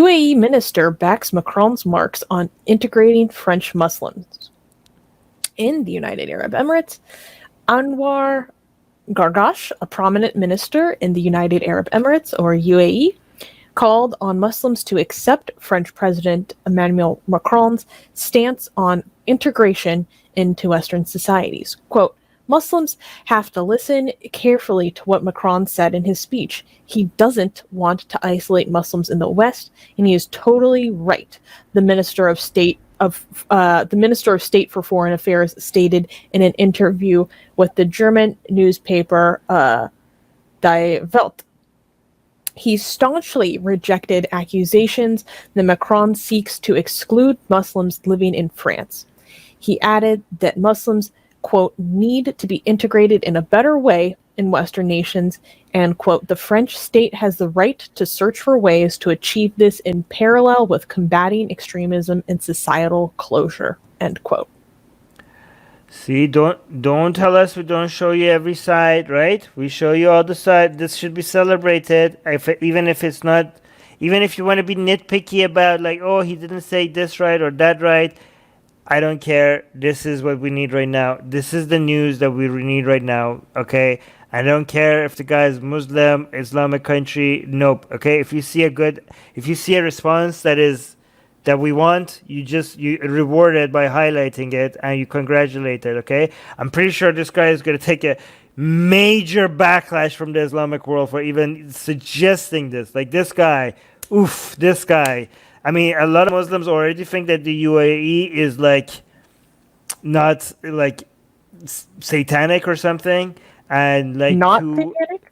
UAE minister backs Macron's marks on integrating French Muslims. In the United Arab Emirates, Anwar Gargash, a prominent minister in the United Arab Emirates, or UAE, called on Muslims to accept French President Emmanuel Macron's stance on integration into Western societies. Quote, Muslims have to listen carefully to what Macron said in his speech. He doesn't want to isolate Muslims in the West, and he is totally right. The Minister of State for Foreign Affairs stated in an interview with the German newspaper Die Welt. He staunchly rejected accusations that Macron seeks to exclude Muslims living in France. He added that Muslims, quote, need to be integrated in a better way in Western nations, and, quote, the French state has the right to search for ways to achieve this in parallel with combating extremism and societal closure, end quote. See, don't tell us we don't show you every side, right? We show you all the side. This should be celebrated, even if it's not, even if you want to be nitpicky about like, oh, he didn't say this right or that right. I don't care. This is what we need right now. This is the news that we need right now, okay? I don't care if the guy is Muslim, Islamic country. Nope, okay? If you see a response that we want, you reward it by highlighting it and you congratulate it, okay? I'm pretty sure this guy is going to take a major backlash from the Islamic world for even suggesting this. Like this guy, this guy. I mean, a lot of Muslims already think that the UAE is like not like satanic or something, and like not satanic.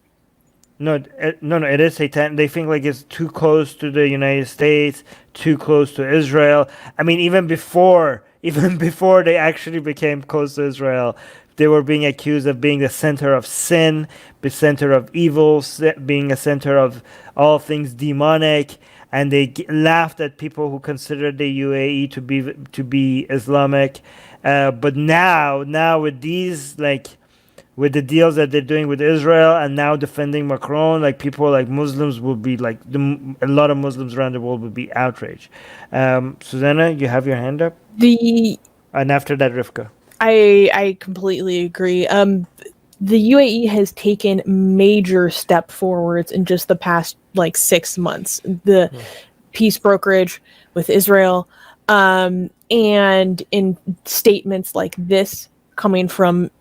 No, it is satanic. They think like it's too close to the United States, too close to Israel. I mean, even before they actually became close to Israel, they were being accused of being the center of sin, the center of evil, being a center of all things demonic. And they laughed at people who considered the UAE to be Islamic, but now with these with the deals that they're doing with Israel and now defending Macron, like people like Muslims will be like a lot of Muslims around the world will be outraged. Susanna, you have your hand up. And after that, Rivka. I completely agree. The UAE has taken major step forwards in just the past 6 months. The peace brokerage with Israel, and in statements like this coming from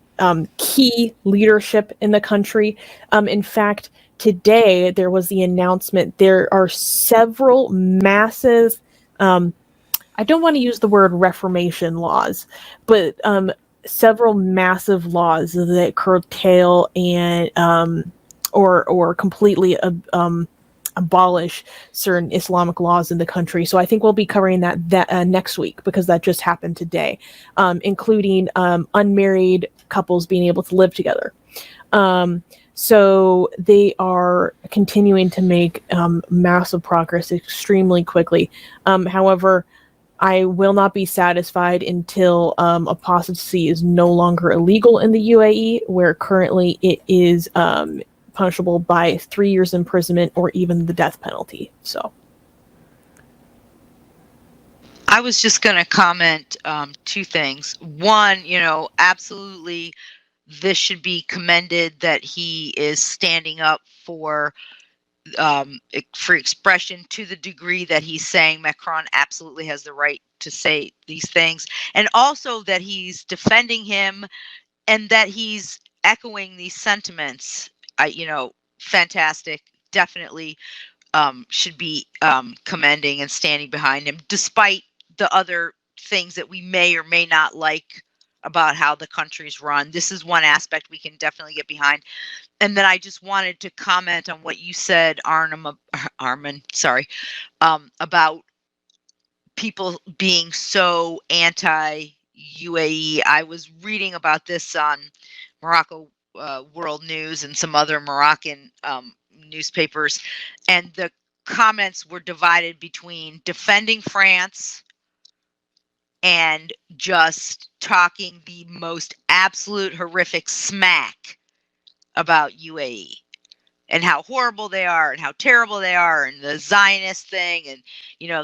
key leadership in the country. In fact, today there was the announcement there are several massive, I don't want to use the word reformation laws, but several massive laws that curtail and or completely abolish certain Islamic laws in the country. So I think we'll be covering that next week because that just happened today, including unmarried couples being able to live together. So they are continuing to make massive progress extremely quickly. However, I will not be satisfied until apostasy is no longer illegal in the UAE, where currently it is punishable by 3 years imprisonment or even the death penalty. So, I was just going to comment two things. One, absolutely, this should be commended that he is standing up for expression to the degree that he's saying Macron absolutely has the right to say these things, and also that he's defending him and that he's echoing these sentiments. Fantastic. Definitely should be commending and standing behind him, despite the other things that we may or may not like about how the country's run. This is one aspect we can definitely get behind. And then I just wanted to comment on what you said, Armin, about people being so anti-UAE. I was reading about this on Morocco World News and some other Moroccan newspapers, and the comments were divided between defending France and just talking the most absolute horrific smack about UAE. and how horrible they are and how terrible they are, and the Zionist thing, and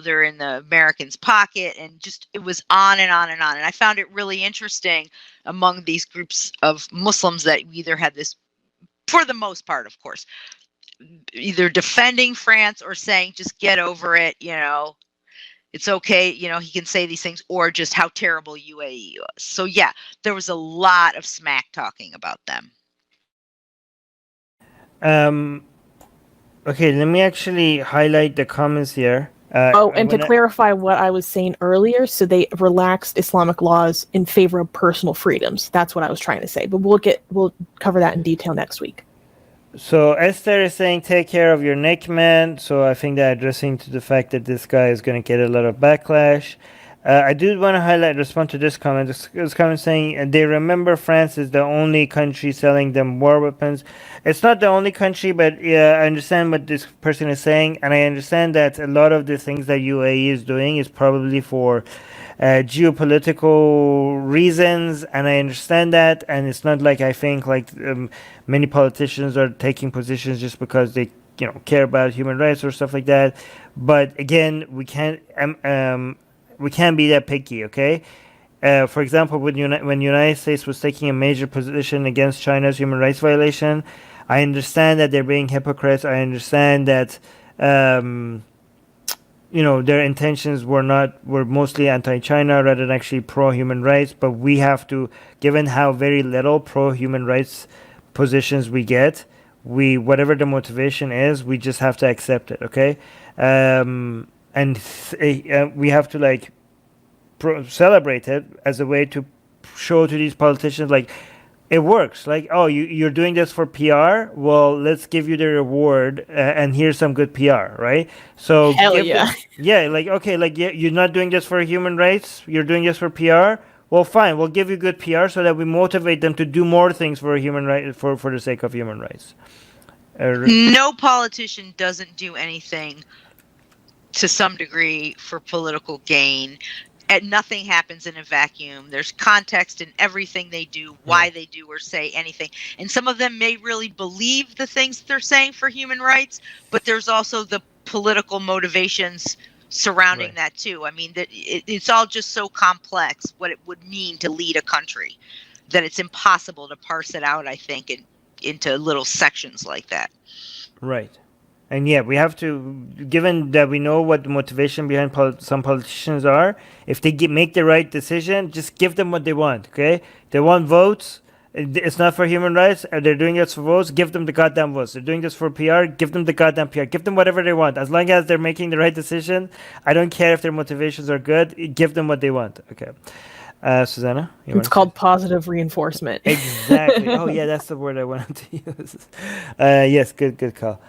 they're in the Americans' pocket, and just it was on and on and on. And I found it really interesting among these groups of Muslims that either had this, for the most part, of course, either defending France or saying just get over it, it's okay, he can say these things, or just how terrible UAE was. So yeah, there was a lot of smack talking about them. Okay, let me actually highlight the comments here. And to clarify what I was saying earlier, so they relaxed Islamic laws in favor of personal freedoms. That's what I was trying to say. But we'll cover that in detail next week. So Esther is saying, take care of your neck, man. So I think they're addressing to the fact that this guy is going to get a lot of backlash. I do want to respond to this comment. This comment saying they remember France is the only country selling them war weapons. It's not the only country, but I understand what this person is saying, and I understand that a lot of the things that UAE is doing is probably for geopolitical reasons, and I understand that. And it's not like I think like many politicians are taking positions just because they care about human rights or stuff like that. But again, we can't be that picky, okay? For example, when United States was taking a major position against China's human rights violation, I understand that they're being hypocrites. I understand that their intentions were mostly anti-China rather than actually pro-human rights. But we have to, given how very little pro-human rights positions we get, whatever the motivation is, we just have to accept it, okay? And we have to celebrate it as a way to show to these politicians it works. You're doing this for PR. Well, let's give you the reward, and here's some good PR, right? So you're not doing this for human rights. You're doing this for PR. Well, fine. We'll give you good PR so that we motivate them to do more things for human right for the sake of human rights. No politician doesn't do anything to some degree for political gain. And nothing happens in a vacuum. There's context in everything they do, why they do or say anything. And some of them may really believe the things they're saying for human rights, but there's also the political motivations surrounding that too. I mean, it's all just so complex what it would mean to lead a country that it's impossible to parse it out, I think, into little sections like that. Right. And yeah, we have to, given that we know what the motivation behind some politicians are, if they make the right decision, just give them what they want, okay? They want votes. It's not for human rights. They're doing this for votes. Give them the goddamn votes. They're doing this for PR. Give them the goddamn PR. Give them whatever they want. As long as they're making the right decision, I don't care if their motivations are good. Give them what they want, okay? Susanna? It's called positive reinforcement. Exactly. Oh, yeah, that's the word I wanted to use. Yes, good call.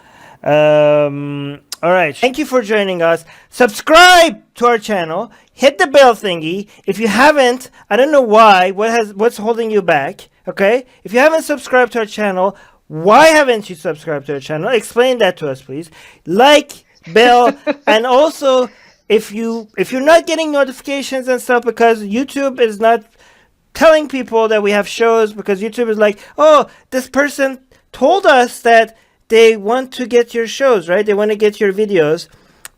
All right, thank you for joining us. Subscribe to our channel, hit the bell thingy. If you haven't, I don't know why, what's holding you back, okay? If you haven't subscribed to our channel, why haven't you subscribed to our channel? Explain that to us, please. Like, bell, and also if you're not getting notifications and stuff because YouTube is not telling people that we have shows, because YouTube is like, oh, this person told us that they want to get your shows, right? They want to get your videos,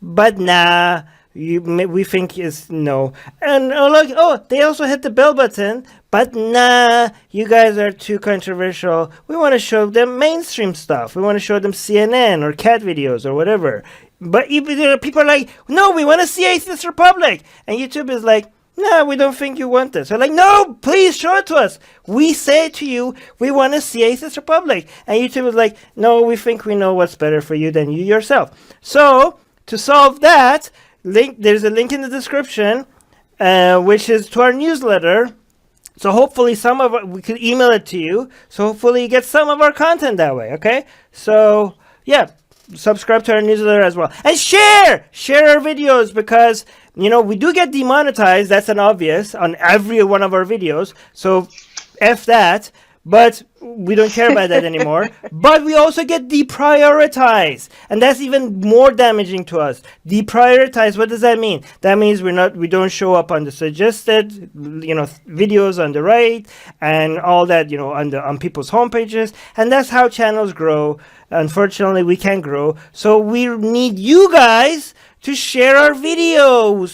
but nah, we think is no. And they also hit the bell button, but nah, you guys are too controversial. We want to show them mainstream stuff. We want to show them CNN or cat videos or whatever. But people are like, no, we want to see Atheist Republic. And YouTube is like, no, we don't think you want this. They're like, no, please show it to us. We say to you, we want to see Atheist Republic. And YouTube is like, no, we think we know what's better for you than you yourself. So, to solve that, there's a link in the description, which is to our newsletter. So hopefully we could email it to you. So hopefully you get some of our content that way, okay? So, yeah, subscribe to our newsletter as well. And share our videos, because we do get demonetized. That's an obvious on every one of our videos. So F that. But we don't care about that anymore. But we also get deprioritized, and that's even more damaging to us. Deprioritized, what does that mean? That means we don't show up on the suggested, videos on the right and all that, on people's homepages, and that's how channels grow. Unfortunately, we can't grow, so we need you guys to share our videos.